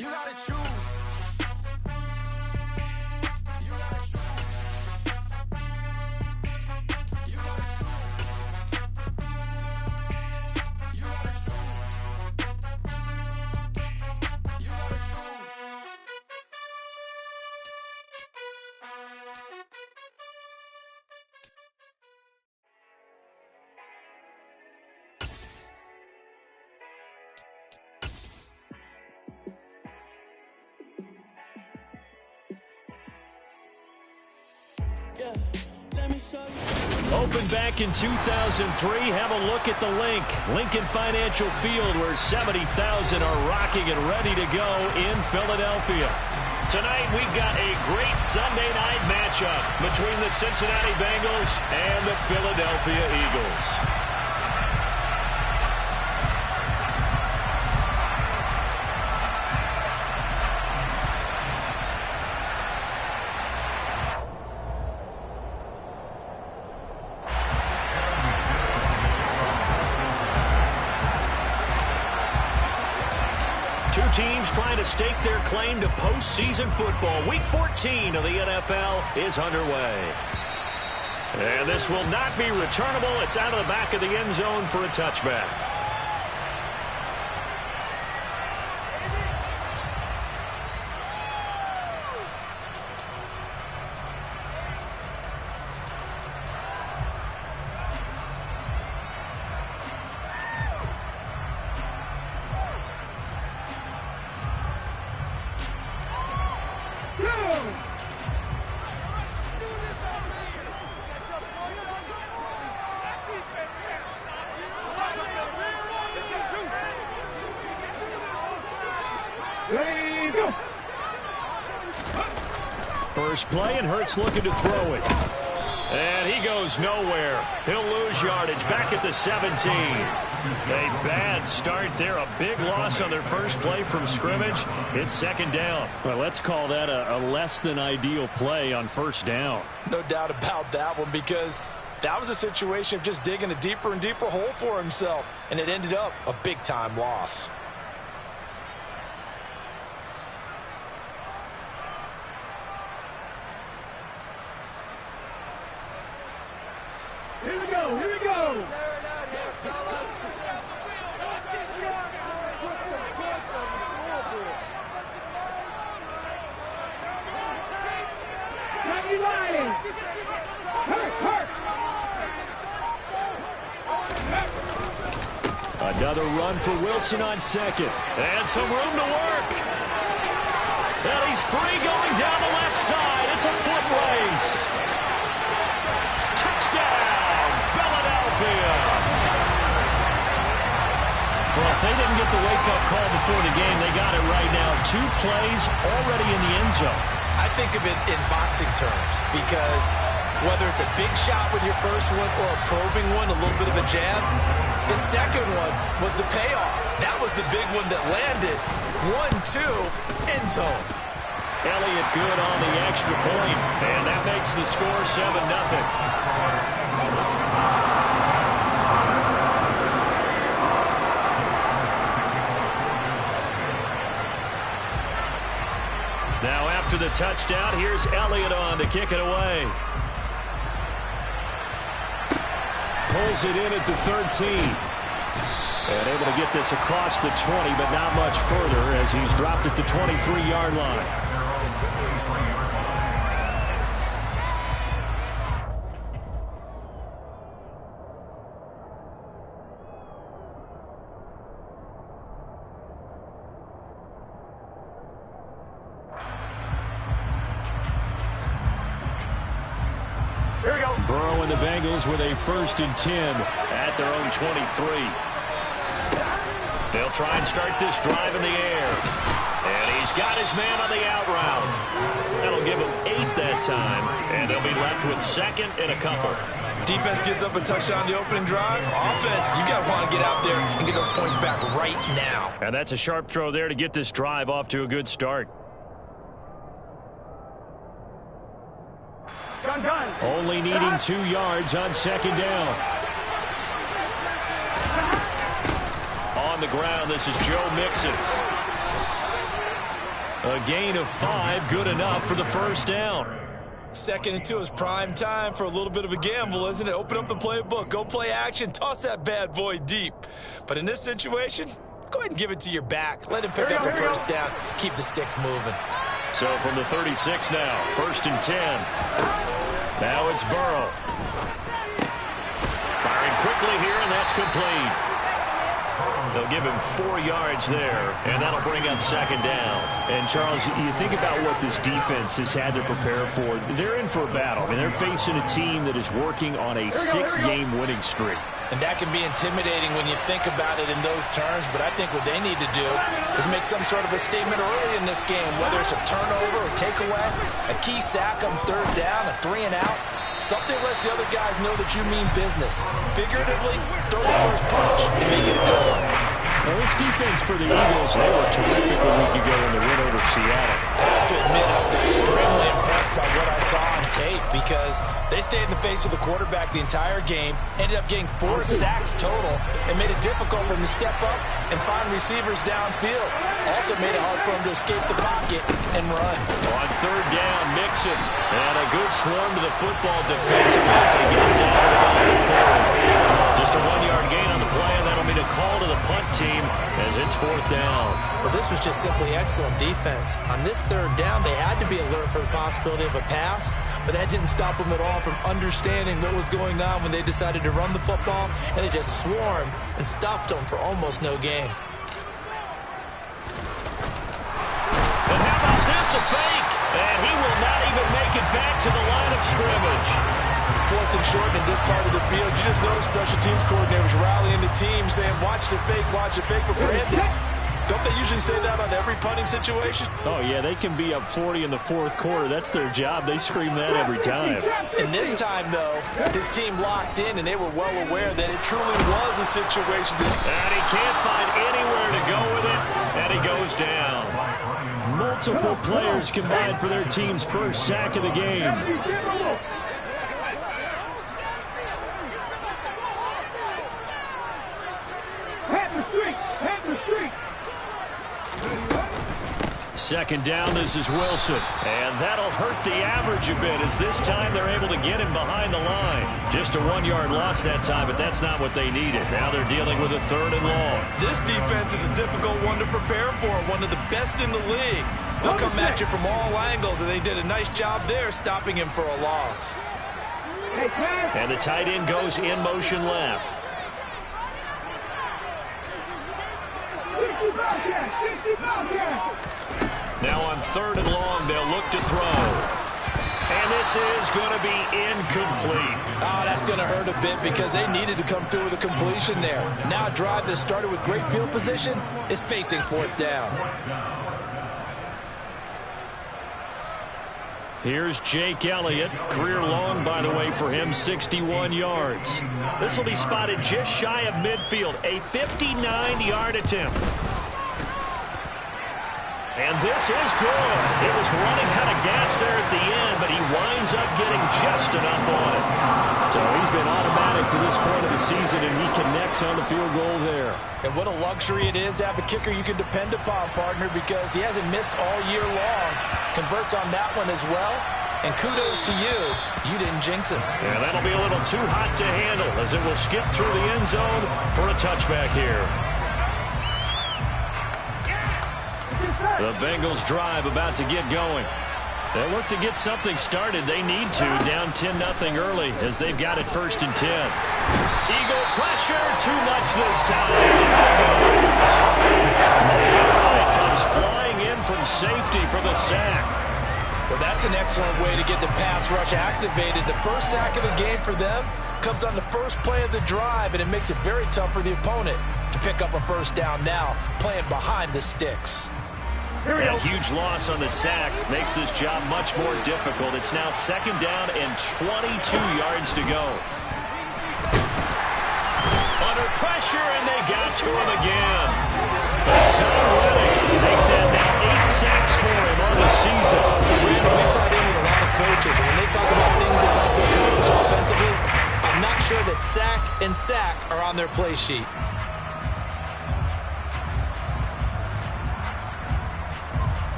You gotta choose. You gotta choose. You gotta choose. You gotta choose. You gotta choose. Yeah, let me show you. Opened back in 2003. Have a look at the link. Lincoln Financial Field, where 70,000 are rocking and ready to go in Philadelphia. Tonight, we've got a great Sunday night matchup between the Cincinnati Bengals and the Philadelphia Eagles. Two teams trying to stake their claim to postseason football. Week 14 of the NFL is underway. And this will not be returnable. It's out of the back of the end zone for a touchback. First play, and Hurts looking to throw it. And he goes nowhere. He'll lose yardage back at the 17. A bad start there. A big loss on their first play from scrimmage. It's second down. Well, let's call that a less than ideal play on first down. No doubt about that one, because that was a situation of just digging a deeper and deeper hole for himself, and it ended up a big-time loss. Here we go, here we go. Another run for Wilson on second. And some room to work. And he's free going down the left side. It's a foot race. Touchdown, Philadelphia. Well, if they didn't get the wake-up call before the game, they got it right now. 2 plays already in the end zone. I think of it in boxing terms, because whether it's a big shot with your first one or a probing one, a little bit of a jab, the second one was the payoff. That was the big one that landed. 1-2, end zone. Elliott good on the extra point, and that makes the score 7-0. Now after the touchdown, here's Elliott on to kick it away. Pulls it in at the 13. And able to get this across the 20, but not much further as he's dropped at the 23-yard line. Here we go. Burrow and the Bengals with a 1st and 10 at their own 23. They'll try and start this drive in the air. And he's got his man on the out route. That'll give him 8 that time. And they'll be left with 2nd and a couple. Defense gives up a touchdown on the opening drive. Offense, you got to want to get out there and get those points back right now. And that's a sharp throw there to get this drive off to a good start. Gun. Only needing 2 yards on 2nd down. On the ground, this is Joe Mixon. A gain of 5, good enough for the first down. 2nd and 2 is prime time for a little bit of a gamble, isn't it? Open up the playbook, go play action, toss that bad boy deep. But in this situation, go ahead and give it to your back. Let him pick up a first down, keep the sticks moving. So from the 36 now, 1st and 10. Now it's Burrow. Firing quickly here, and that's complete. They'll give him 4 yards there, and that'll bring up 2nd down. And, Charles, you think about what this defense has had to prepare for. They're in for a battle. I mean, they're facing a team that is working on a 6-game winning streak. And that can be intimidating when you think about it in those terms, but I think what they need to do is make some sort of a statement early in this game, whether it's a turnover, a takeaway, a key sack on 3rd down, a 3-and-out. Something lets the other guys know that you mean business. Figuratively, throw the first punch and make it a good one. Well, this defense for the Eagles, they were terrific a week ago in the win over Seattle. I have to admit, I was extremely impressed by what I saw on tape because they stayed in the face of the quarterback the entire game, ended up getting 4 sacks total, and made it difficult for him to step up and find receivers downfield. Also made it hard for him to escape the pocket and run. On 3rd down, Mixon. And a good swarm to the football defensively as they get down to about the 40. Just a 1-yard gain on the play, and that'll be a call to the punt team as it's 4th down. Well, this was just simply excellent defense. On this 3rd down, they had to be alert for the possibility of a pass, but that didn't stop them at all from understanding what was going on when they decided to run the football, and they just swarmed and stuffed them for almost no gain. And how about this, a fake? And he will not even make it back to the line of scrimmage. 4th and short in this part of the field. You just notice special teams coordinators rallying the team saying, watch the fake, but Brandon, don't they usually say that on every punting situation? Oh, yeah, they can be up 40 in the 4th quarter. That's their job. They scream that every time. And this time, though, his team locked in, and they were well aware that it truly was a situation that... And he can't find anywhere to go with it, and he goes down. Multiple players combined for their team's first sack of the game. Second down, this is Wilson. And that'll hurt the average a bit as this time they're able to get him behind the line. Just a 1-yard loss that time, but that's not what they needed. Now they're dealing with a 3rd and long. This defense is a difficult one to prepare for, one of the best in the league. They'll come at you from all angles, and they did a nice job there stopping him for a loss. And the tight end goes in motion left. Now on 3rd and long, they'll look to throw. And this is going to be incomplete. Oh, that's going to hurt a bit because they needed to come through with a completion there. Now a drive that started with great field position is facing 4th down. Here's Jake Elliott. Career long, by the way, for him, 61 yards. This will be spotted just shy of midfield. A 59-yard attempt. And this is good. It was running out of gas there at the end, but he winds up getting just enough on it. So he's been automatic to this point of the season, and he connects on the field goal there. And what a luxury it is to have a kicker you can depend upon, partner, because he hasn't missed all year long. Converts on that one as well. And kudos to you. You didn't jinx him. Yeah, that'll be a little too hot to handle as it will skip through the end zone for a touchback here. The Bengals drive about to get going. They'll look to get something started. They need to, down 10-0 early as they've got it 1st and 10. Eagle pressure, too much this time. Comes flying in from safety for the sack. Well, that's an excellent way to get the pass rush activated. The first sack of the game for them comes on the first play of the drive, and it makes it very tough for the opponent to pick up a first down now, playing behind the sticks. A huge loss on the sack makes this job much more difficult. It's now 2nd down and 22 yards to go. Under pressure, and they got to him again. Hassan Reddick make that now 8 sacks for him on the season. So, Brandon, we sat in with a lot of coaches, and when they talk about things they want to accomplish offensively, I'm not sure that sack and sack are on their play sheet.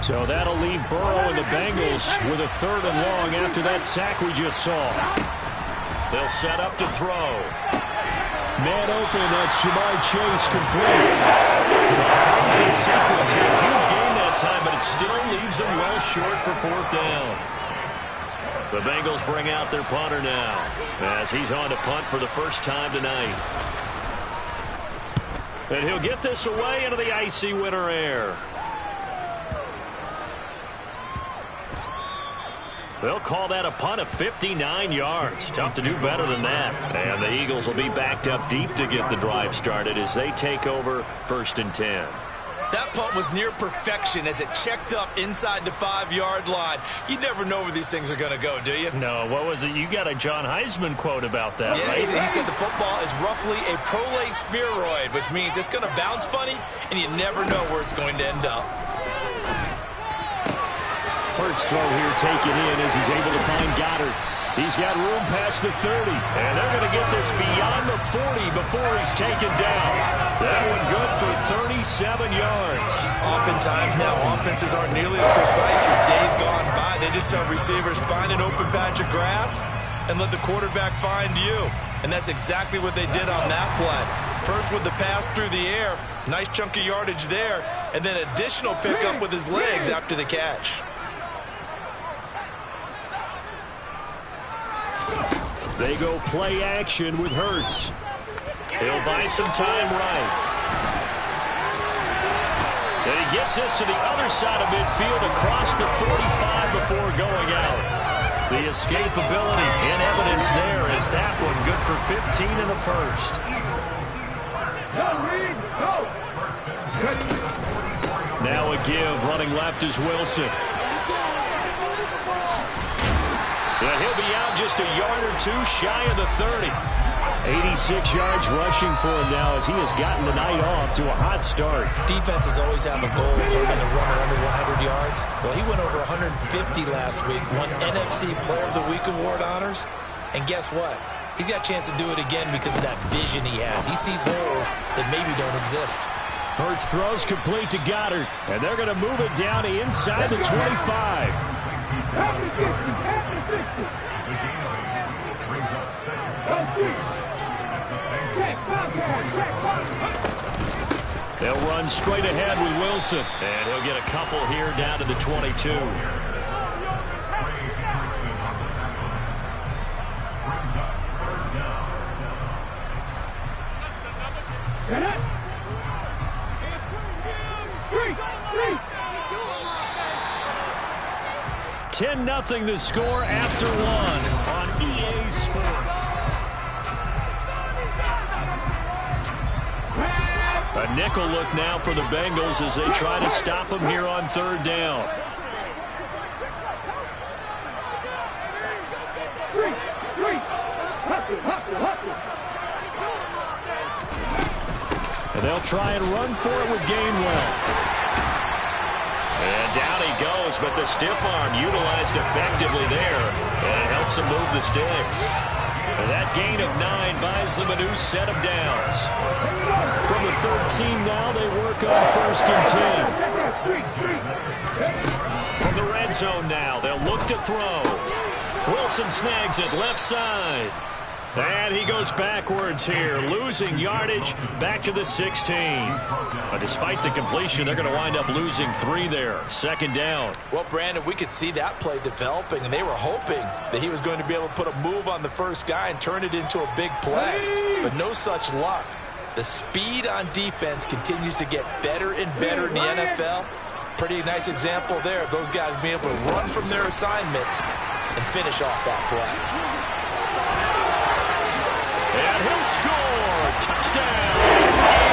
So that'll leave Burrow and the Bengals with a 3rd and long after that sack we just saw. They'll set up to throw. Man open, that's Jamar Chase complete. Crazy sequence here. Huge gain that time, but it still leaves them well short for 4th down. The Bengals bring out their punter now as he's on to punt for the first time tonight. And he'll get this away into the icy winter air. They'll call that a punt of 59 yards. Tough to do better than that. And the Eagles will be backed up deep to get the drive started as they take over 1st and 10. That punt was near perfection as it checked up inside the 5-yard line. You never know where these things are going to go, do you? No, what was it? You got a John Heisman quote about that, yeah, right? He said the football is roughly a prolate spheroid, which means it's going to bounce funny, and you never know where it's going to end up. Hurts throw here taken in as he's able to find Goddard. He's got room past the 30. And they're going to get this beyond the 40 before he's taken down. That one good for 37 yards. Oftentimes now, offenses aren't nearly as precise as days gone by. They just have receivers find an open patch of grass and let the quarterback find you. And that's exactly what they did on that play. First with the pass through the air, nice chunk of yardage there, and then additional pickup with his legs after the catch. They go play action with Hurts. He'll buy some time right. And he gets this to the other side of midfield across the 45 before going out. The escapability in evidence there as that one good for 15 in the first. Now a give running left is Wilson. And he'll be out just a yard or two shy of the 30. 86 yards rushing for him now as he has gotten the night off to a hot start. Defenses always have a goal of holding a runner under 100 yards. Well, he went over 150 last week, won NFC Player of the Week award honors. And guess what? He's got a chance to do it again because of that vision he has. He sees holes that maybe don't exist. Hurts throws complete to Goddard, and they're going to move it down to inside the 25. They'll run straight ahead with Wilson. And he'll get a couple here down to the 22. Ten 10-0 the score after one on EA Sports. A nickel look now for the Bengals as they try to stop him here on 3rd down. And they'll try and run for it with Gainwell. And down he goes, but the stiff arm utilized effectively there. And it helps him move the sticks. And that gain of 9 buys them a new set of downs. From the 13 now, they work on 1st and 10. From the red zone now, they'll look to throw. Wilson snags it left side. And he goes backwards here, losing yardage back to the 16. But despite the completion, they're going to wind up losing 3 there. 2nd down. Well, Brandon, we could see that play developing, and they were hoping that he was going to be able to put a move on the first guy and turn it into a big play. But no such luck. The speed on defense continues to get better and better in the NFL. Pretty nice example there of those guys being able to run from their assignments and finish off that play. And he'll score. Touchdown,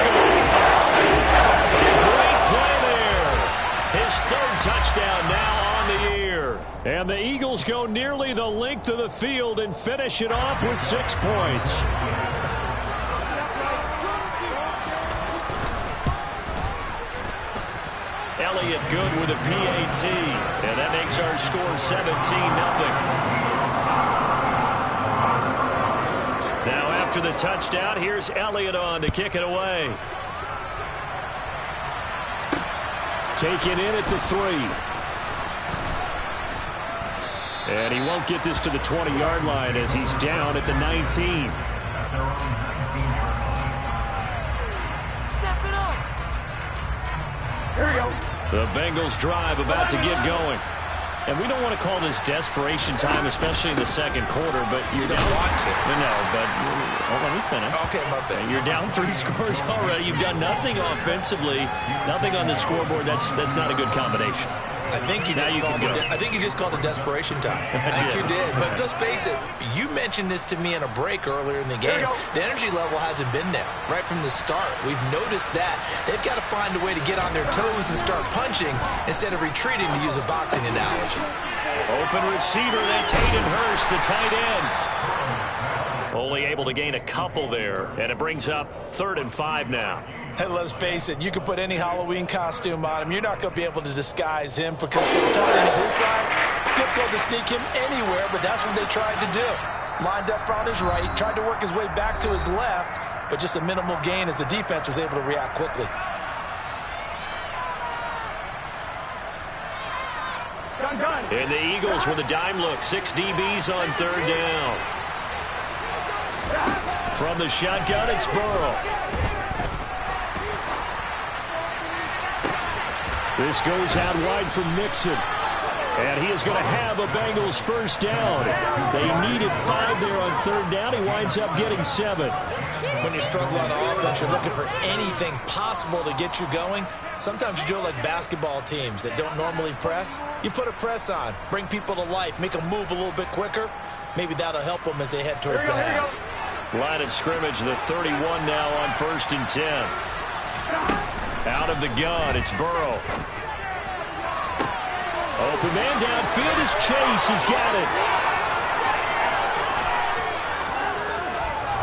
Eagles. Great play there. His 3rd touchdown now on the year. And the Eagles go nearly the length of the field and finish it off with 6 points. Elliott good with a PAT. And that makes our score 17-0. Now after the touchdown, here's Elliott on to kick it away. Taken in at the 3. And he won't get this to the 20-yard line as he's down at the 19. Step it up. Here we go. The Bengals drive about to get going. And we don't want to call this desperation time, especially in the second quarter, but You don't want to. No, but let me finish. Okay, my bad. You're down 3 scores already. You've done nothing offensively, nothing on the scoreboard. That's not a good combination. I think you just called it desperation time. I think you did. But let's face it, you mentioned this to me in a break earlier in the game. The energy level hasn't been there right from the start. We've noticed that. They've got to find a way to get on their toes and start punching instead of retreating, to use a boxing analogy. Open receiver, that's Hayden Hurst, the tight end. Only able to gain a couple there, and it brings up 3rd and 5 now. And let's face it, you can put any Halloween costume on him. You're not going to be able to disguise him because for a tight end of his size, difficult to sneak him anywhere, but that's what they tried to do. Lined up on his right, tried to work his way back to his left, but just a minimal gain as the defense was able to react quickly. Done. And the Eagles with a dime look, 6 DBs on 3rd down. From the shotgun, it's Burrow. This goes out wide for Mixon. And he is going to have a Bengals first down. They needed 5 there on 3rd down. He winds up getting 7. When you struggle on offense, you're looking for anything possible to get you going. Sometimes you do it like basketball teams that don't normally press. You put a press on, bring people to life, make them move a little bit quicker. Maybe that'll help them as they head towards the half. Line of scrimmage, the 31 now on 1st and 10. Out of the gun, it's Burrow. Open man downfield is Chase. He's got it.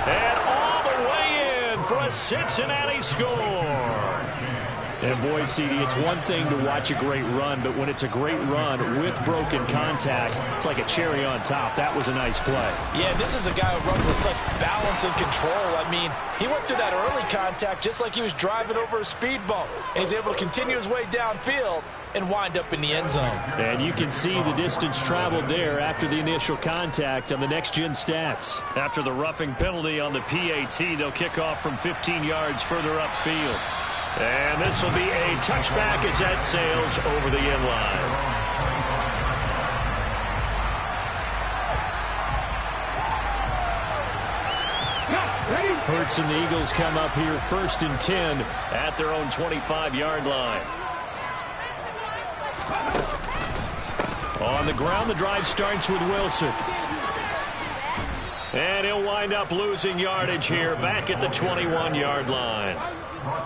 And all the way in for a Cincinnati score. And boy, CD, it's one thing to watch a great run, but when it's a great run with broken contact, it's like a cherry on top. That was a nice play. Yeah, this is a guy who runs with such balance and control. I mean, he went through that early contact just like he was driving over a speed bump. And he's able to continue his way downfield and wind up in the end zone. And you can see the distance traveled there after the initial contact on the next-gen stats. After the roughing penalty on the PAT, they'll kick off from 15 yards further upfield. And this will be a touchback as that sails over the end line. Hurts and the Eagles come up here 1st and 10 at their own 25-yard line. On the ground, the drive starts with Wilson. And he'll wind up losing yardage here back at the 21-yard line.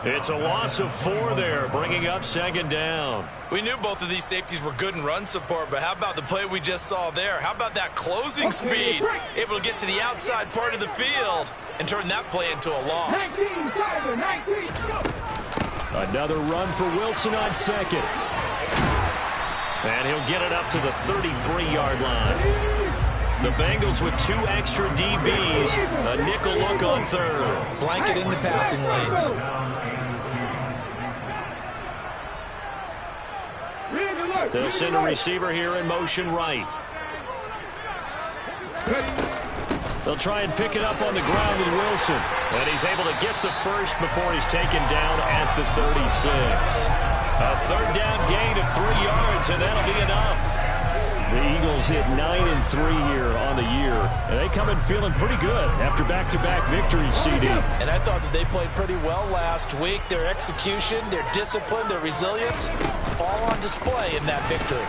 It's a loss of 4 there, bringing up 2nd down. We knew both of these safeties were good in run support, but how about the play we just saw there? How about that closing speed? Able to get to the outside part of the field and turn that play into a loss. 19. Another run for Wilson on 2nd. And he'll get it up to the 33-yard line. The Bengals with 2 extra DBs. A nickel look on 3rd. Blanket in the passing lanes. They'll send a receiver here in motion right. They'll try and pick it up on the ground with Wilson. And he's able to get the first before he's taken down at the 36. A 3rd down gain of 3 yards, and that'll be enough. The Eagles hit 9-3 here on the year. And they come in feeling pretty good after back-to-back victories, CD. And I thought that they played pretty well last week. Their execution, their discipline, their resilience, all on display in that victory.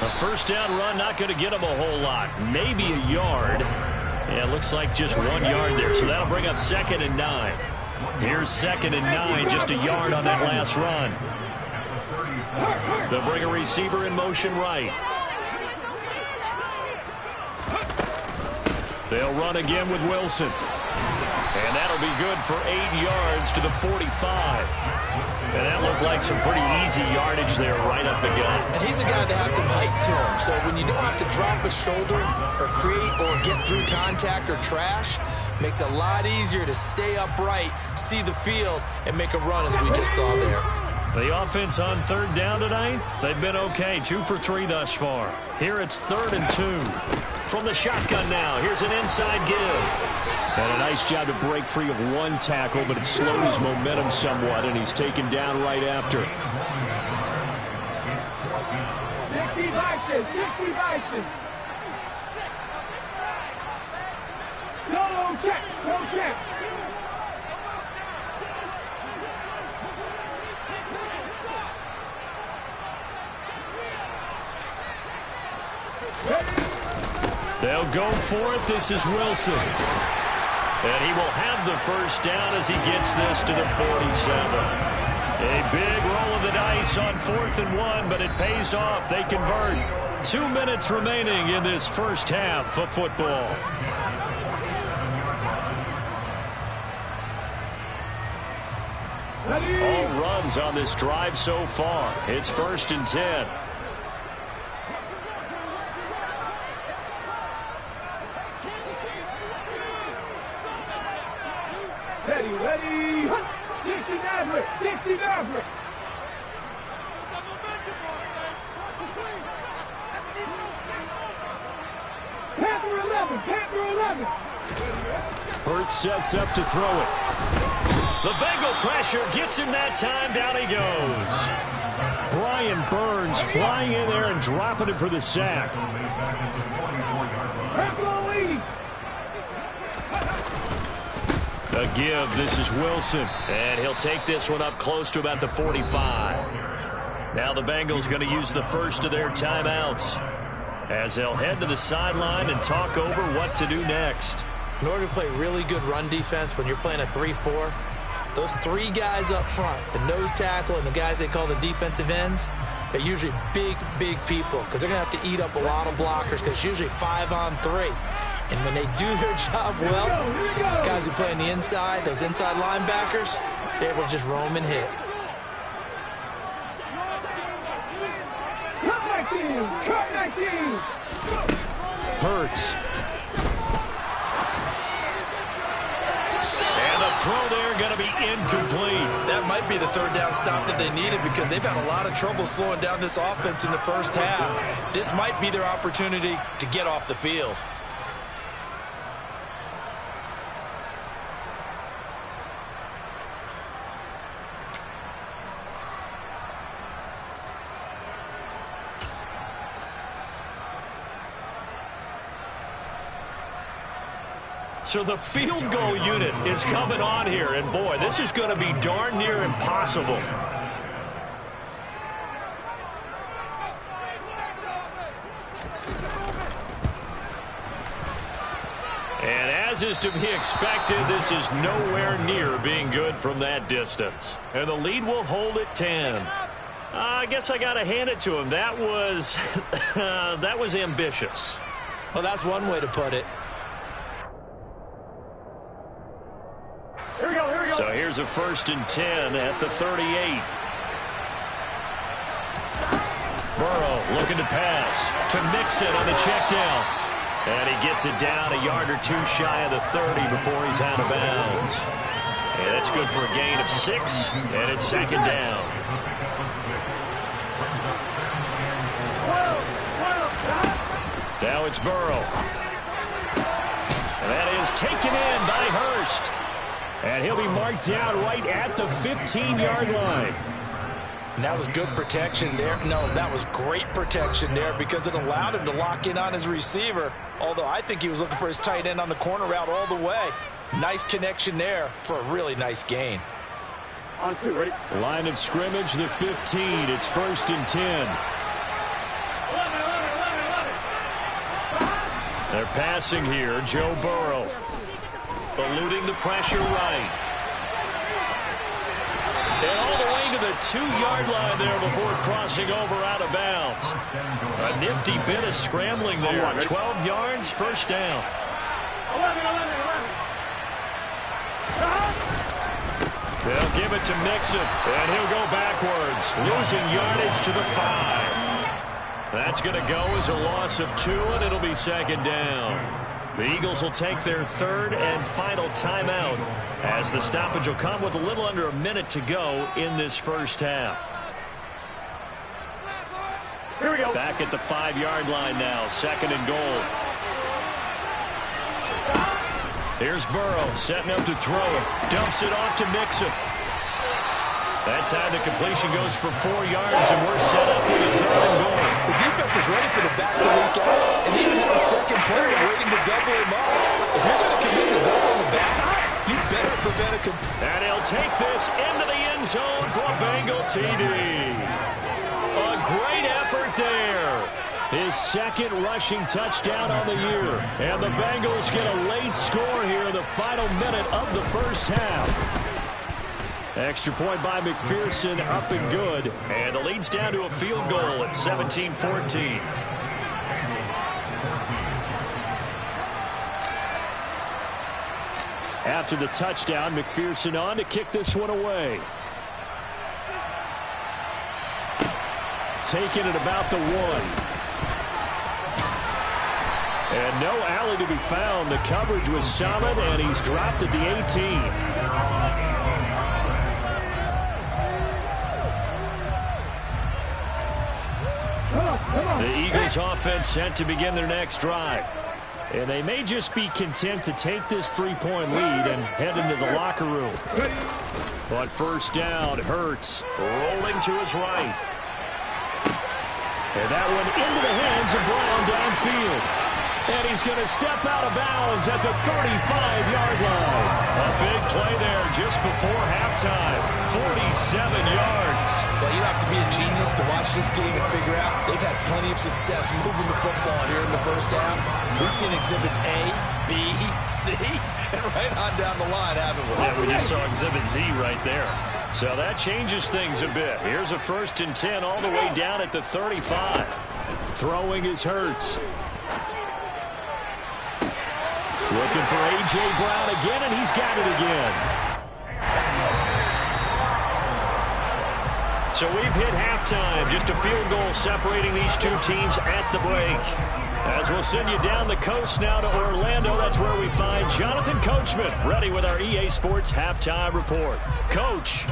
A 1st down run, not going to get them a whole lot. Maybe a yard. Yeah, it looks like just 1 yard there. So that'll bring up 2nd and 9. Here's 2nd and 9, just a yard on that last run. They'll bring a receiver in motion right. They'll run again with Wilson. And that'll be good for 8 yards to the 45. And that looked like some pretty easy yardage there right up the gut. And he's a guy that has some height to him. So when you don't have to drop a shoulder or create or get through contact or trash, makes it a lot easier to stay upright, see the field, and make a run as we just saw there. The offense on third down tonight, they've been okay. 2 for 3 thus far. Here it's 3rd and 2. From the shotgun now, here's an inside give. And a nice job to break free of one tackle, but it slowed his momentum somewhat, and he's taken down right after. 60 vices, 60 vices. No check, no check. They'll go for it. This is Wilson. And he will have the first down as he gets this to the 47. A big roll of the dice on 4th and 1, but it pays off. They convert. 2 minutes remaining in this first half of football. All runs on this drive so far. It's 1st and 10. Ready. 60 Maverick, 60 Maverick. Panther 11, Panther 11. Hurts sets up to throw it. The Bengal pressure gets him that time. Down he goes. Brian Burns flying in there and dropping him for the sack. Panther lead. A give. This is Wilson. And he'll take this one up close to about the 45. Now the Bengals going to use the first of their timeouts as they'll head to the sideline and talk over what to do next. In order to play really good run defense when you're playing a 3-4, those 3 guys up front, the nose tackle and the guys they call the defensive ends, they're usually big people because they're going to have to eat up a lot of blockers because it's usually 5 on 3. And when they do their job well, guys who play on the inside, those inside linebackers, they're able to just roam and hit. Cut 19. Hurts. And the throw there going to be incomplete. That might be the 3rd down stop that they needed because they've had a lot of trouble slowing down this offense in the first half. This might be their opportunity to get off the field. So the field goal unit is coming on here, and boy, this is going to be darn near impossible. And as is to be expected, this is nowhere near being good from that distance. And the lead will hold at 10. I guess I got to hand it to him. That was, that was ambitious. Well, that's one way to put it. Here we go. So here's a 1st and 10 at the 38. Burrow looking to pass to Mixon on the check down. And he gets it down a yard or 2 shy of the 30 before he's out of bounds. And that's good for a gain of 6, and it's 2nd down. Now it's Burrow. And that is taken in by Hurst. And he'll be marked down right at the 15-yard line. And that was good protection there. No, that was great protection there because it allowed him to lock in on his receiver. Although I think he was looking for his tight end on the corner route all the way. Nice connection there for a really nice gain. On 2, ready? Line of scrimmage, the 15. It's 1st and 10. They're passing here. Joe Burrow eluding the pressure right. And all the way to the 2-yard line there before crossing over out of bounds. A nifty bit of scrambling there. 12 yards, 1st down. 11. They'll give it to Mixon, and he'll go backwards, losing yardage to the 5. That's going to go as a loss of 2, and it'll be 2nd down. The Eagles will take their third and final timeout as the stoppage will come with a little under a minute to go in this first half. Here we go. Back at the 5-yard line now, 2nd and goal. Here's Burrow setting up to throw it. Dumps it off to Mixon. That time the completion goes for 4 yards, and we're set up with a 3rd and goal. The defense is ready for the back to leak out, and even have a second player waiting to double him up. If you're going to commit to double him back, you better prevent a And he'll take this into the end zone for a Bengal TD. A great effort there. His 2nd rushing touchdown on the year. And the Bengals get a late score here in the final minute of the first half. Extra point by McPherson, up and good. And the lead's down to a field goal at 17-14. After the touchdown, McPherson on to kick this one away. Taking it about the 1. And no alley to be found. The coverage was solid, and he's dropped at the 18. The Eagles offense set to begin their next drive. And they may just be content to take this 3-point lead and head into the locker room. But first down, Hurts rolling to his right. And that one into the hands of Brown downfield. And he's going to step out of bounds at the 35-yard line. A big play there just before halftime. 47 yards. Well, you don't have to be a genius to watch this game and figure out they've had plenty of success moving the football here in the first half. We've seen exhibits A, B, C, and right on down the line, haven't we? Yeah, we just saw exhibit Z right there. So that changes things a bit. Here's a 1st and 10 all the way down at the 35. Throwing is Hurts. Looking for A.J. Brown again, and he's got it again. So we've hit halftime. Just a field goal separating these two teams at the break. As we'll send you down the coast now to Orlando, that's where we find Jonathan Coachman, ready with our EA Sports Halftime Report. Coach.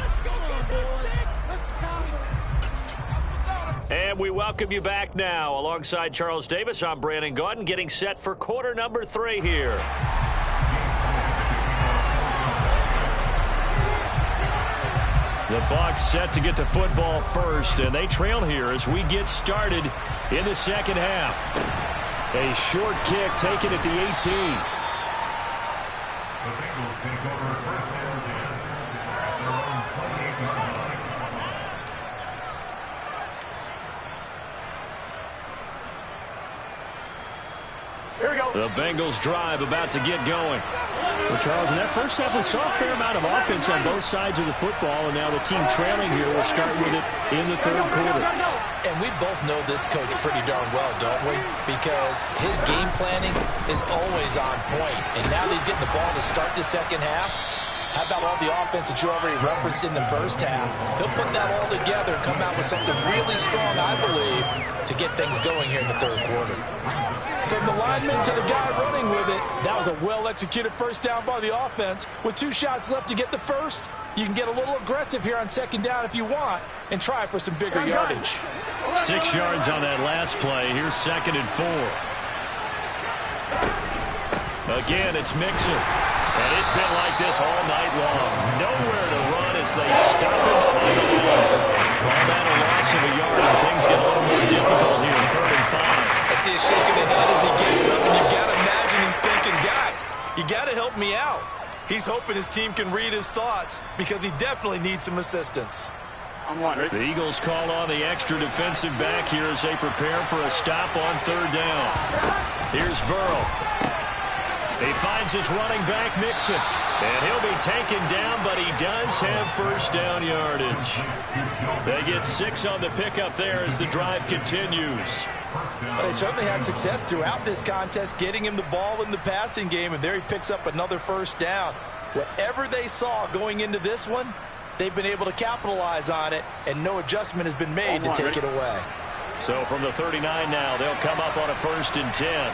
And we welcome you back now. Alongside Charles Davis, I'm Brandon Gaudin, getting set for quarter number 3 here. The Bucs set to get the football first, and they trail here as we get started in the second half. A short kick taken at the 18. The Bengals take over first and 10 at their own 28-yard line. Here we go. The Bengals drive about to get going. Well, Charles, in that first half, we saw a fair amount of offense on both sides of the football, and now the team trailing here will start with it in the 3rd quarter. And we both know this coach pretty darn well, don't we? Because his game planning is always on point. And now that he's getting the ball to start the second half, how about all the offense that you already referenced in the first half? He'll put that all together and come out with something really strong, I believe, to get things going here in the 3rd quarter. From the lineman to the guy running with it, that was a well-executed first down by the offense. With 2 shots left to get the first, you can get a little aggressive here on 2nd down if you want and try for some bigger yardage. 6 yards on that last play. Here's 2nd and 4. Again, it's Mixon. And it's been like this all night long. Nowhere to run as they stop him behind the line. Call that a loss of a yard, and things get a little more difficult here. 3rd and 5. I see a shake of the head as he gets up, and you got to imagine he's thinking, guys, you got to help me out. He's hoping his team can read his thoughts because he definitely needs some assistance. I'm one. The Eagles call on the extra defensive back here as they prepare for a stop on 3rd down. Here's Burrow. He finds his running back, Mixon. And he'll be taken down, but he does have first down yardage. They get 6 on the pickup there as the drive continues. But they certainly had success throughout this contest, getting him the ball in the passing game, and there he picks up another first down. Whatever they saw going into this one, they've been able to capitalize on it, and no adjustment has been made to take it away. So from the 39 now, they'll come up on a 1st and 10.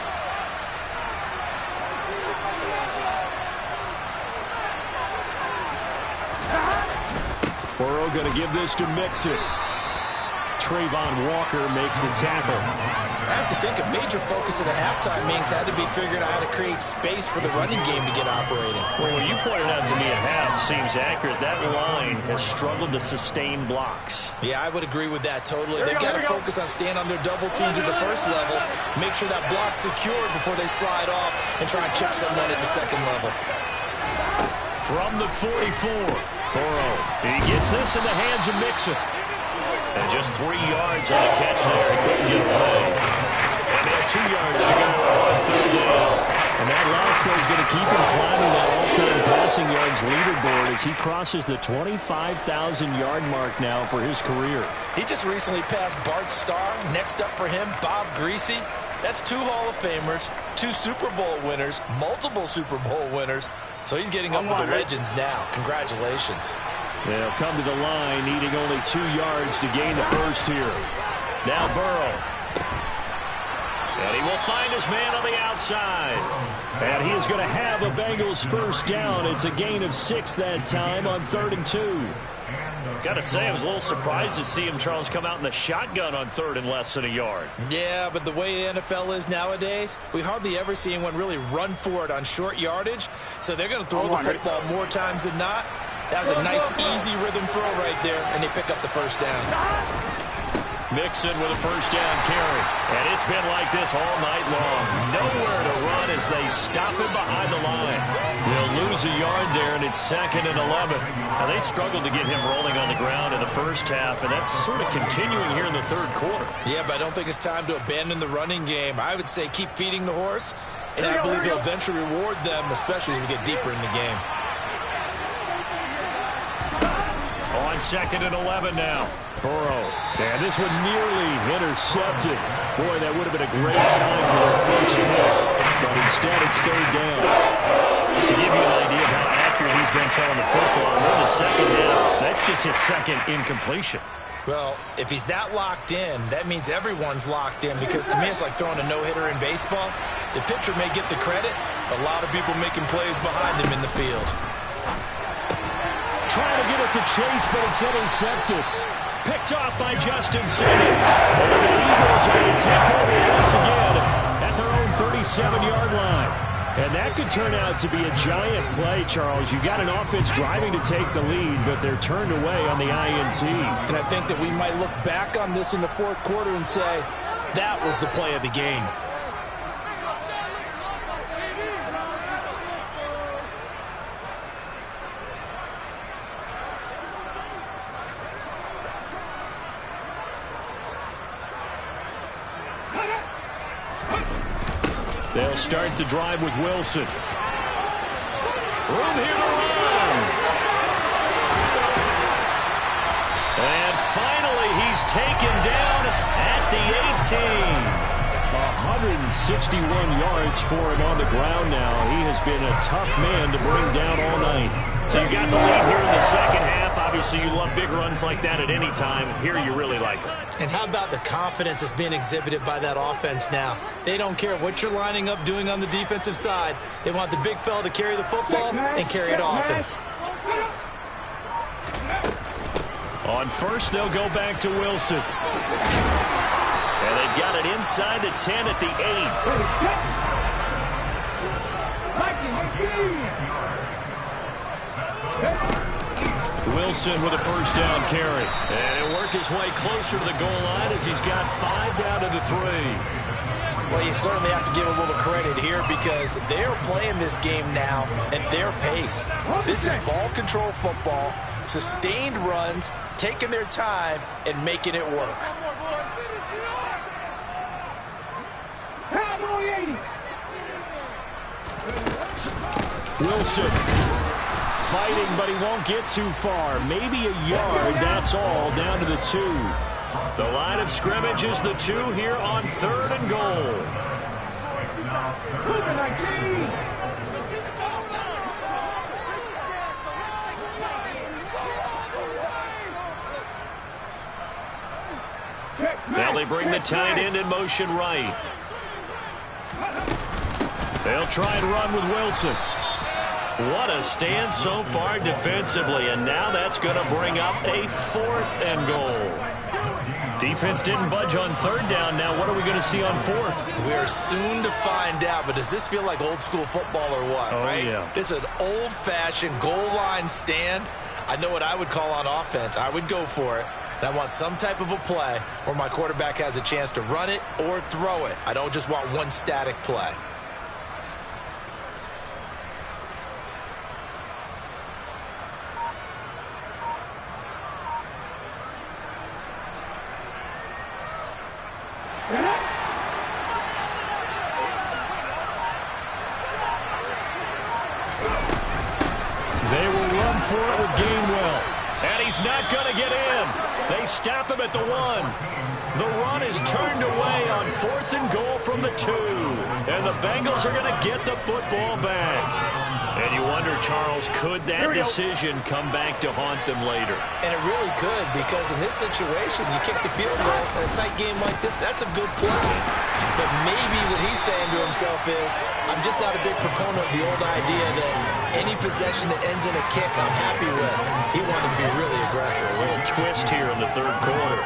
Burrow going to give this to Mixon. Trayvon Walker makes the tackle. I have to think a major focus of the halftime meetings had to be figuring out how to create space for the running game to get operating. Well, what you pointed out to me at half seems accurate. That line has struggled to sustain blocks. Yeah, I would agree with that totally. They've got to focus on staying on their double teams at the first level, make sure that block's secured before they slide off and try and chip someone at the second level. From the 44, Burrow. He gets this in the hands of Mixon. And just 3 yards on the catch there. He couldn't get away. And they have 2 yards to go on third down. And that last throw is going to keep him climbing that all-time passing yards leaderboard as he crosses the 25,000-yard mark now for his career. He just recently passed Bart Starr. Next up for him, Bob Greasy. That's 2 Hall of Famers, 2 Super Bowl winners, multiple Super Bowl winners. So he's getting up with the legends now. Congratulations. They'll come to the line, needing only 2 yards to gain the first here. Now Burrow. And he will find his man on the outside. And he is going to have a Bengals first down. It's a gain of 6 that time on 3rd and 2. Got to say, I was a little surprised to see him, Charles, come out in the shotgun on 3rd and less than a yard. Yeah, but the way the NFL is nowadays, we hardly ever see anyone really run for it on short yardage. So they're going to throw the football more times than not. That was a nice, easy rhythm throw right there, and they pick up the first down. Mixon with a first down carry. And it's been like this all night long. Nowhere to run as they stop him behind the line. They'll lose a yard there, and it's 2nd and 11. Now, they struggled to get him rolling on the ground in the first half, and that's sort of continuing here in the 3rd quarter. Yeah, but I don't think it's time to abandon the running game. I would say keep feeding the horse, and I believe he'll eventually reward them, especially as we get deeper in the game. On 2nd and 11 now. Burrow. And this one nearly intercepted. Boy, that would have been a great time for their first pick. But instead, it's 3rd down. To give you an idea of how accurate he's been throwing the football, in the second half, that's just his 2nd incompletion. Well, if he's that locked in, that means everyone's locked in, because to me it's like throwing a no-hitter in baseball. The pitcher may get the credit, a lot of people making plays behind him in the field. Trying to get it to Chase, but it's intercepted. Picked off by Justin Simmons. And the Eagles are going to take over once again at their own 37-yard line. And that could turn out to be a giant play, Charles. You've got an offense driving to take the lead, but they're turned away on the INT. And I think that we might look back on this in the 4th quarter and say, that was the play of the game. They'll start the drive with Wilson. Room here to run. And finally, he's taken down at the 18. 161 yards for him on the ground now. He has been a tough man to bring down all night. So you got the lead here in the second half. Obviously, you love big runs like that at any time. Here, you really like it. And how about the confidence that's being exhibited by that offense now? They don't care what you're lining up doing on the defensive side. They want the big fella to carry the football and carry it often. On first, they'll go back to Wilson. And they've got it inside the 10 at the 8. Wilson with a first down carry. And he'll work his way closer to the goal line as he's got 5 down to the 3. Well, you certainly have to give a little credit here because they're playing this game now at their pace. This is ball control football, sustained runs, taking their time, and making it work. Wilson fighting, but he won't get too far. Maybe a yard, that's all, down to the 2. The line of scrimmage is the 2 here on 3rd and goal. Now they bring the tight end in motion right. They'll try and run with Wilson. What a stand so far defensively, and now that's going to bring up a 4th and goal. Defense didn't budge on 3rd down. Now what are we going to see on 4th? We are soon to find out, but does this feel like old school football or what, right? Yeah. This is an old-fashioned goal line stand. I know what I would call on offense. I would go for it. And I want some type of a play where my quarterback has a chance to run it or throw it. I don't just want one static play. They will run for it with Gainwell. And he's not going to get in. They stop him at the 1. The run is turned away on 4th and goal from the 2. And the Bengals are going to get the football back. And you wonder, Charles, could that decision come back to haunt them later? And it really could, because in this situation, you kick the field goal in a tight game like this, that's a good play. But maybe what he's saying to himself is, I'm just not a big proponent of the old idea that any possession that ends in a kick I'm happy with. He wanted to be really aggressive. A little twist here in the 3rd quarter.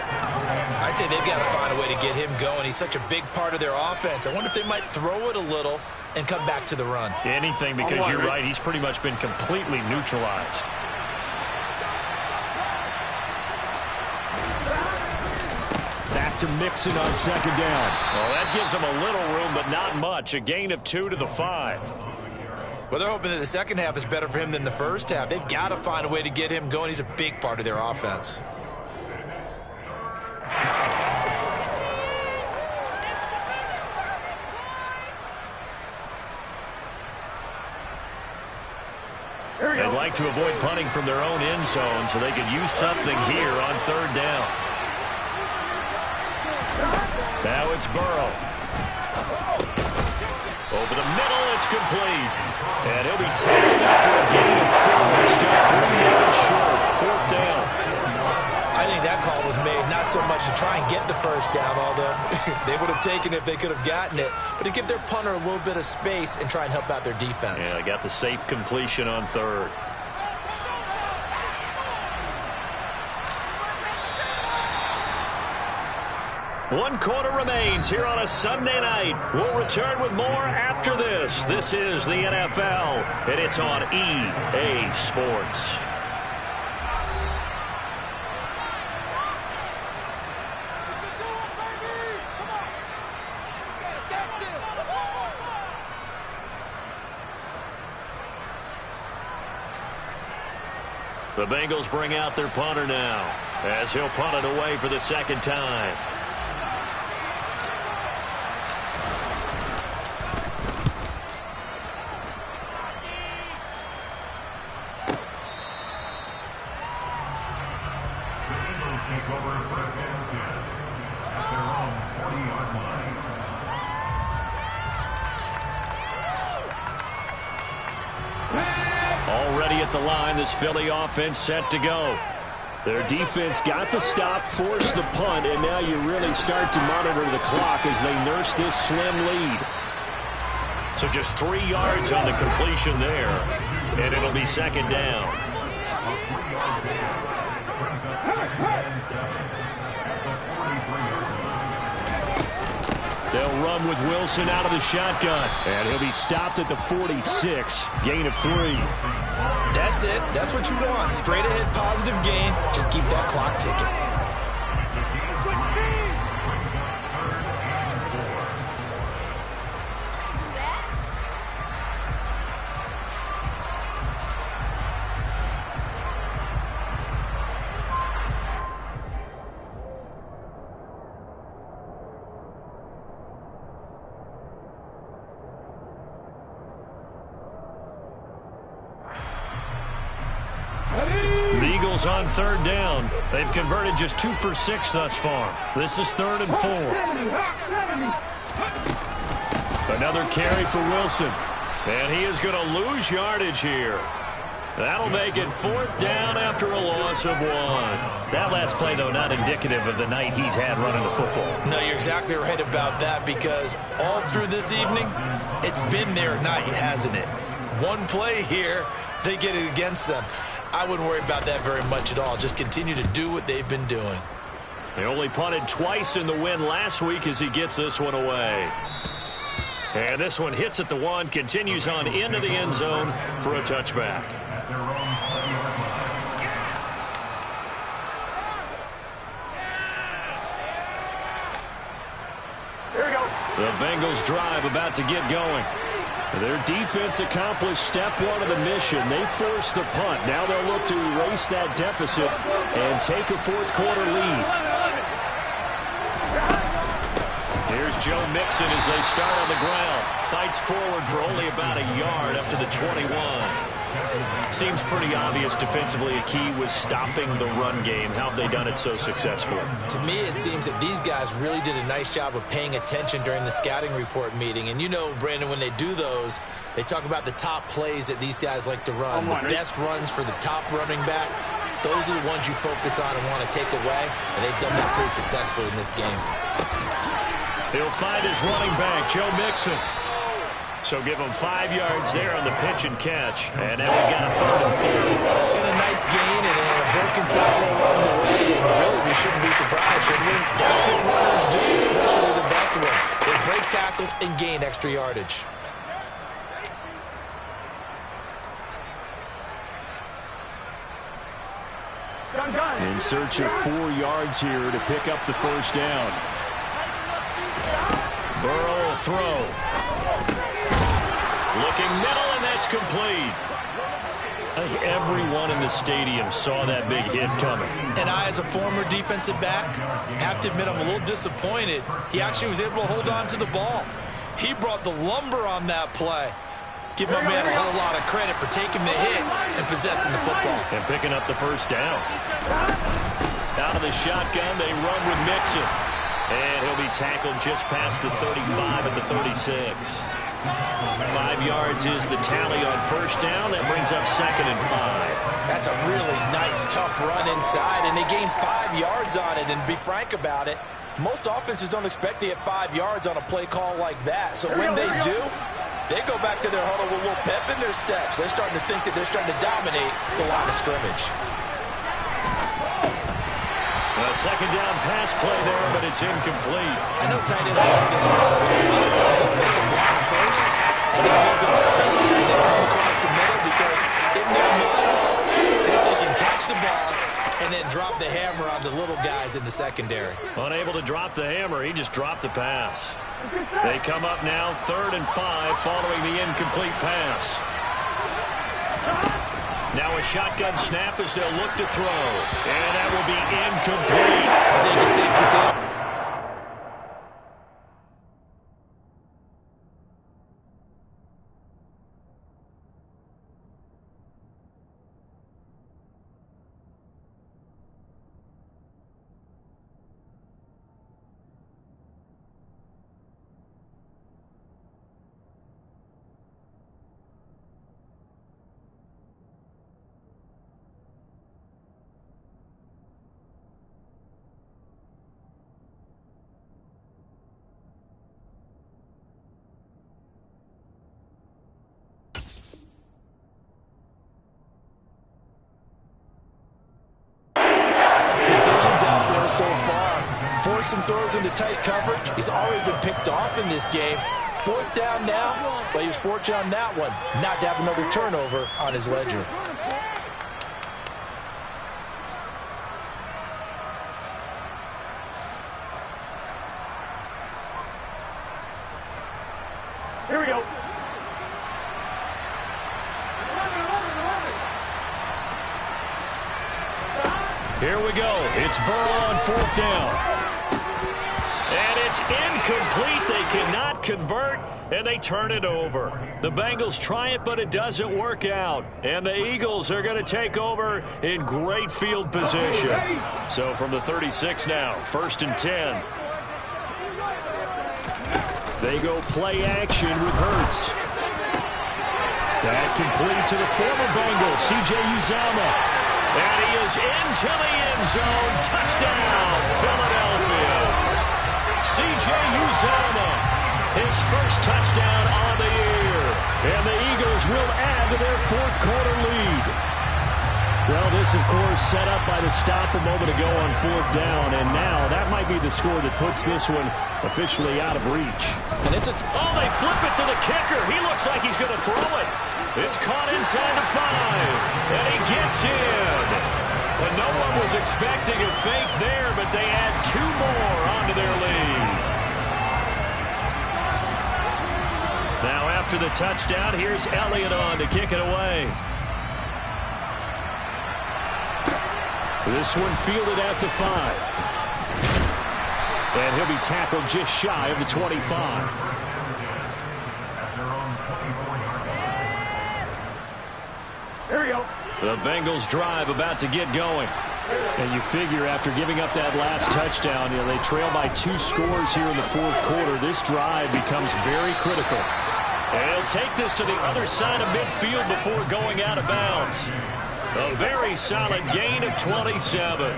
I'd say they've got to find a way to get him going. He's such a big part of their offense. I wonder if they might throw it a little and come back to the run. Anything, because you're right. He's pretty much been completely neutralized. Back to Mixon on 2nd down. Well, that gives them a little room, but not much. A gain of 2 to the 5. Well, they're hoping that the second half is better for him than the first half. They've got to find a way to get him going. He's a big part of their offense. They'd like to avoid punting from their own end zone so they could use something here on 3rd down. Now it's Burrow. Over the middle, it's complete. And he'll be taken after a gain of 4. Still 3 yards short. 4th down. I think that call was made not so much to try and get the first down, although they would have taken it if they could have gotten it, but to give their punter a little bit of space and try and help out their defense. Yeah, they got the safe completion on 3rd. One quarter remains here on a Sunday night. We'll return with more after this. This is the NFL, and it's on EA Sports. The Bengals bring out their punter now, as he'll punt it away for the 2nd time. Take over 1st and 10 at their own 40-yard line. Already at the line, this Philly offense set to go. Their defense got the stop, forced the punt, and now you really start to monitor the clock as they nurse this slim lead. So just 3 yards on the completion there, and it'll be 2nd down. They'll run with Wilson out of the shotgun, and he'll be stopped at the 46, gain of 3. That's it. That's what you want. Straight ahead, positive gain. Just keep that clock ticking. The Eagles on 3rd down. They've converted just 2 for 6 thus far. This is 3rd and 4. Another carry for Wilson. And he is going to lose yardage here. That'll make it 4th down after a loss of 1. That last play, though, not indicative of the night he's had running the football. No, you're exactly right about that, because all through this evening, it's been their night, hasn't it? one play here, they get it against them. I wouldn't worry about that very much at all. Just continue to do what they've been doing. They only punted twice in the win last week as he gets this one away. And this one hits at the 1, continues on into the end zone for a touchback. At their own 20-yard line. Here we go. The Bengals drive about to get going. Their defense accomplished step 1 of the mission. They forced the punt. Now they'll look to erase that deficit and take a fourth quarter lead. Here's Joe Mixon as they start on the ground. Fights forward for only about a yard up to the 21. Seems pretty obvious defensively a key was stopping the run game. How have they done it so successfully? To me, it seems that these guys really did a nice job of paying attention during the scouting report meeting. And you know, Brandon, when they do those, they talk about the top plays that these guys like to run. The best runs for the top running back. Those are the ones you focus on and want to take away. And they've done that pretty successfully in this game. He'll find his running back, Joe Mixon. So give him 5 yards there on the pitch and catch. And now we got a 3rd and 4. And a nice gain and a broken tackle along the way. And really, we shouldn't be surprised, should we? That's what runners do, especially the best of them. They break tackles and gain extra yardage. In search of 4 yards here to pick up the first down. Burrow will throw. Looking middle, and that's complete. I think everyone in the stadium saw that big hit coming. And I, as a former defensive back, have to admit I'm a little disappointed. He actually was able to hold on to the ball. He brought the lumber on that play. Give my man a whole lot of credit for taking the hit and possessing the football. And picking up the first down. Out of the shotgun, they run with Mixon. And he'll be tackled just past the 35 at the 36. 5 yards is the tally on first down. That brings up 2nd and 5. That's a really nice, tough run inside, and they gained 5 yards on it. And to be frank about it, most offenses don't expect to get 5 yards on a play call like that. So when they do, they go back to their huddle with a little pep in their steps. They're starting to think that they're starting to dominate the line of scrimmage. A second down pass play there, but it's incomplete. I know tight ends like this route because a lot of times they'll take the block first and get a little bit of space and then come across the middle because in their mind, they can catch the ball and then drop the hammer on the little guys in the secondary. Unable to drop the hammer, he just dropped the pass. They come up now 3rd and 5 following the incomplete pass. Now a shotgun snap as they'll look to throw. And that will be incomplete. I think it's safe to say. So far, forced some throws into tight coverage. He's already been picked off in this game. 4th down now, but he was fortunate on that one not to have another turnover on his ledger. Here we go. Here we go. It's Burrow on 4th down. And it's incomplete. They cannot convert, and they turn it over. The Bengals try it, but it doesn't work out. And the Eagles are going to take over in great field position. So from the 36 now, 1st and 10. They go play action with Hurts. That complete to the former Bengal, C.J. Uzomah. And he is into the end zone. Touchdown, Philadelphia. C.J. Uzomah, his first touchdown on the year. And the Eagles will add to their fourth quarter lead. Well, this, of course, set up by the stop a moment ago on fourth down. And now that might be the score that puts this one officially out of reach. And it's oh, they flip it to the kicker. He looks like he's going to throw it. It's caught inside the 5. And he gets in. And no one was expecting a fake there, but they add 2 more onto their lead. Now after the touchdown, here's Elliott on to kick it away. This one fielded at the 5. And he'll be tackled just shy of the 25. Here we go. The Bengals drive about to get going. And you figure after giving up that last touchdown, they trail by 2 scores here in the fourth quarter. This drive becomes very critical. And he'll take this to the other side of midfield before going out of bounds. A very solid gain of 27.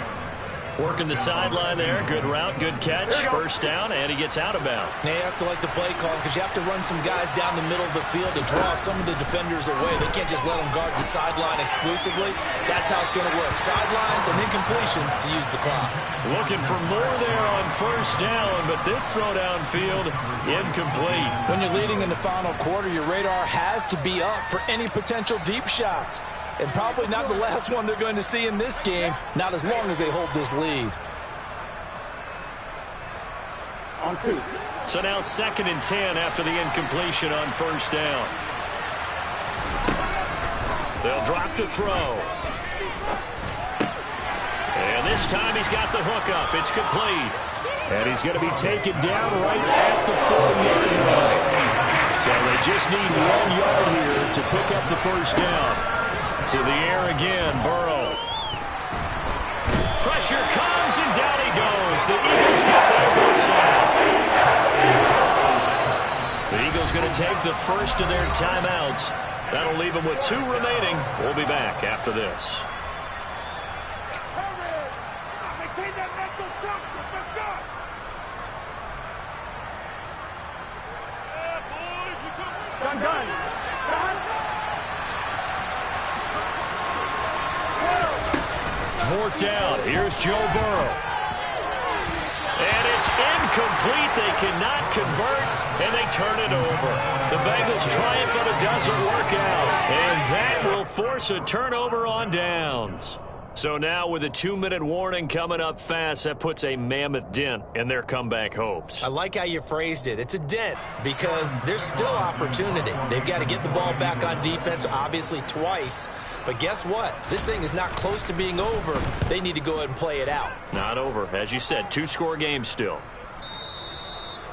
Working the sideline there. Good route, good catch. First down, and he gets out of bounds. Now you have to like the play call because you have to run some guys down the middle of the field to draw some of the defenders away. They can't just let them guard the sideline exclusively. That's how it's going to work. Sidelines and incompletions to use the clock. Looking for more there on first down, but this throw downfield incomplete. When you're leading in the final quarter, your radar has to be up for any potential deep shots. And probably not the last one they're going to see in this game, not as long as they hold this lead. On 2. So now 2nd and 10 after the incompletion on first down. They'll drop to throw. And this time he's got the hook up. It's complete. And he's going to be taken down right at the 4-yard line. So they just need 1 yard here to pick up the first down. To the air again, Burrow. Pressure comes, and down he goes. The Eagles get there for a sack. The Eagles going to take the first of their timeouts. That'll leave them with 2 remaining. We'll be back after this. Maintain that mental toughness. Let's go. Yeah, boys, we come. Done. Fourth down. Here's Joe Burrow. And it's incomplete. They cannot convert, and they turn it over. The Bengals try it, but it doesn't work out. And that will force a turnover on downs. So now with a 2-minute warning coming up fast, that puts a mammoth dent in their comeback hopes. I like how you phrased it. It's a dent because there's still opportunity. They've got to get the ball back on defense, obviously twice. But guess what? This thing is not close to being over. They need to go ahead and play it out. Not over. As you said, 2-score game still.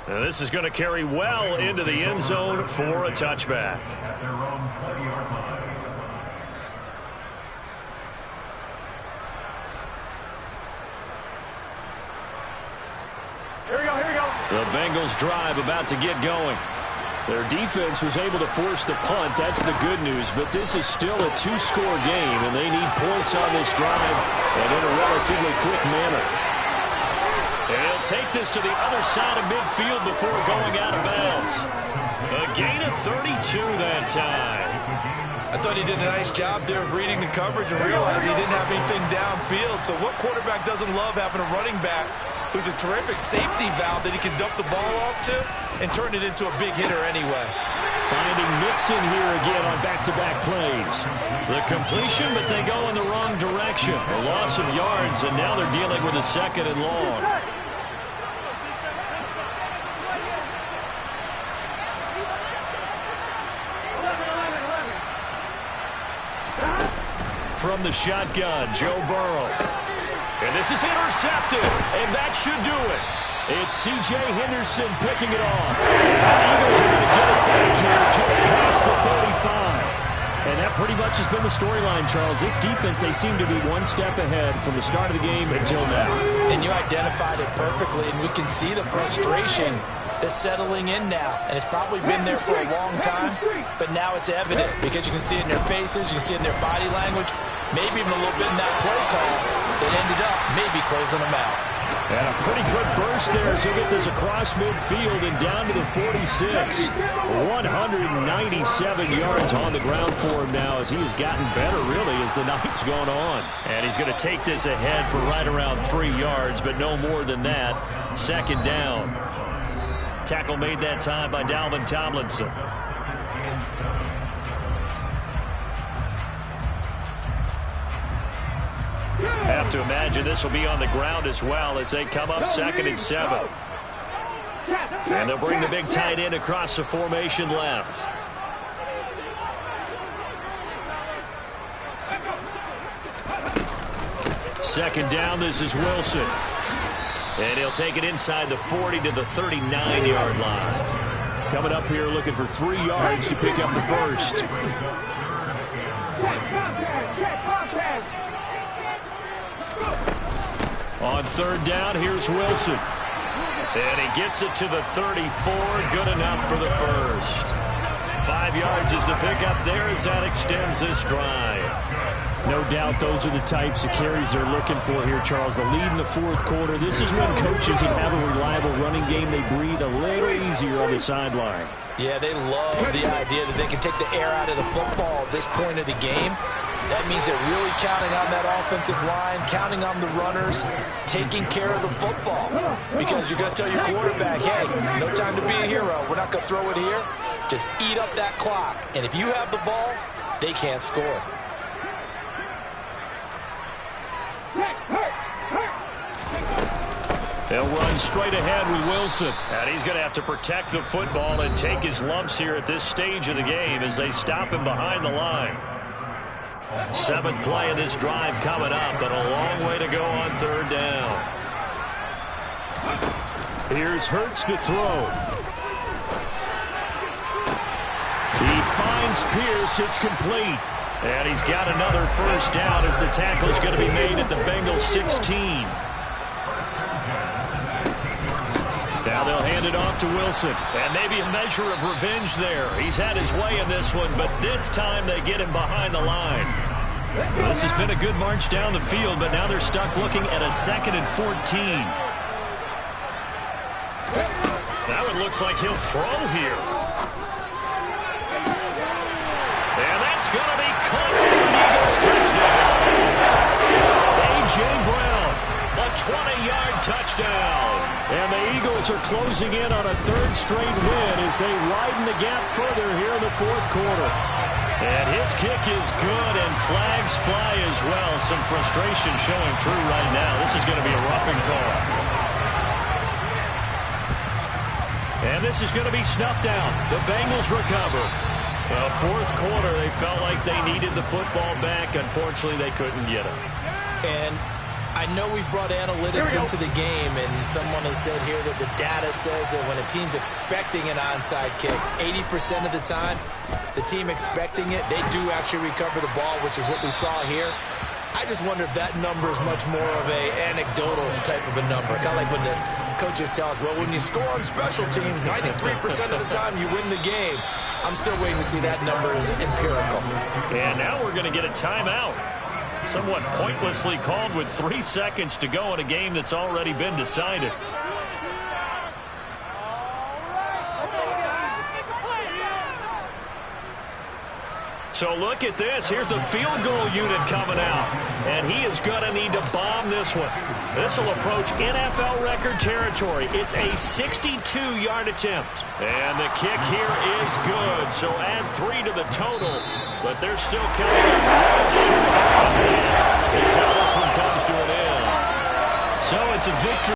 And this is going to carry well into the end zone for a touchback. At their own 20-yard line. Here we go. The Bengals drive about to get going. Their defense was able to force the punt. That's the good news. But this is still a 2-score game, and they need points on this drive and in a relatively quick manner. And he'll take this to the other side of midfield before going out of bounds. A gain of 32 that time. I thought he did a nice job there of reading the coverage and realizing he didn't have anything downfield. So what quarterback doesn't love having a running back who's a terrific safety valve that he can dump the ball off to and turn it into a big hitter anyway. Finding Mixon here again on back-to-back plays. The completion, but they go in the wrong direction. A loss of yards, and now they're dealing with a 2nd and long. From the shotgun, Joe Burrow. And this is intercepted, and that should do it. It's C.J. Henderson picking it off. The Eagles are going to get it back here just past the 35. And that pretty much has been the storyline, Charles. This defense, they seem to be one step ahead from the start of the game until now. And you identified it perfectly, and we can see the frustration that's settling in now. And it's probably been there for a long time, but now it's evident because you can see it in their faces, you can see it in their body language, maybe even a little bit in that play call that ended up maybe closing them out. And a pretty good burst there as he'll get this across midfield and down to the 46. 197 yards on the ground for him now as he has gotten better, really, as the night's gone on. And he's going to take this ahead for right around 3 yards, but no more than that. Second down. Tackle made that time by Dalvin Tomlinson. Have to imagine this will be on the ground as well as they come up 2nd and 7. And they'll bring the big tight end across the formation left. Second down, this is Wilson. And he'll take it inside the 40 to the 39-yard line. Coming up here looking for 3 yards to pick up the first. On third down, here's Wilson. And he gets it to the 34. Good enough for the first. 5 yards is the pickup there as that extends this drive. No doubt those are the types of carries they're looking for here, Charles. The lead in the fourth quarter. This is when coaches that have a reliable running game, they breathe a little easier on the sideline. Yeah, they love the idea that they can take the air out of the football at this point of the game. That means they're really counting on that offensive line, counting on the runners, taking care of the football. Because you're going to tell your quarterback, hey, no time to be a hero. We're not going to throw it here. Just eat up that clock. And if you have the ball, they can't score. They'll run straight ahead with Wilson. And he's going to have to protect the football and take his lumps here at this stage of the game as they stop him behind the line. 7th play of this drive coming up, but a long way to go on third down. Here's Hurts to throw. He finds Pierce. It's complete. And he's got another first down as the tackle's going to be made at the Bengals 16. Now they'll hand it off to Wilson. And maybe a measure of revenge there. He's had his way in this one, but this time they get him behind the line. Well, this has been a good march down the field, but now they're stuck looking at a 2nd and 14. Now it looks like he'll throw here. And that's going to be caught for an Eagles touchdown. A.J. Brown, a 20-yard touchdown. And the Eagles are closing in on a 3rd straight win as they widen the gap further here in the fourth quarter. And his kick is good, and flags fly as well. Some frustration showing through right now. This is going to be a roughing call. And this is going to be snuffed out. The Bengals recover. Well, fourth quarter, they felt like they needed the football back. Unfortunately, they couldn't get it. And I know we brought analytics into the game, and someone has said here that the data says that when a team's expecting an onside kick, 80% of the time, the team expecting it, they do actually recover the ball, which is what we saw here. I just wonder if that number is much more of a anecdotal type of a number. Kind of like when the coaches tell us, well, when you score on special teams, 93% of the time you win the game. I'm still waiting to see that number is empirical. And now we're going to get a timeout. Somewhat pointlessly called with 3 seconds to go in a game that's already been decided. So look at this. Here's the field goal unit coming out. And he is going to need to bomb this one. This will approach NFL record territory. It's a 62-yard attempt. And the kick here is good. So add 3 to the total. But they're still coming up well short. Is how this one comes to an end. So it's a victory.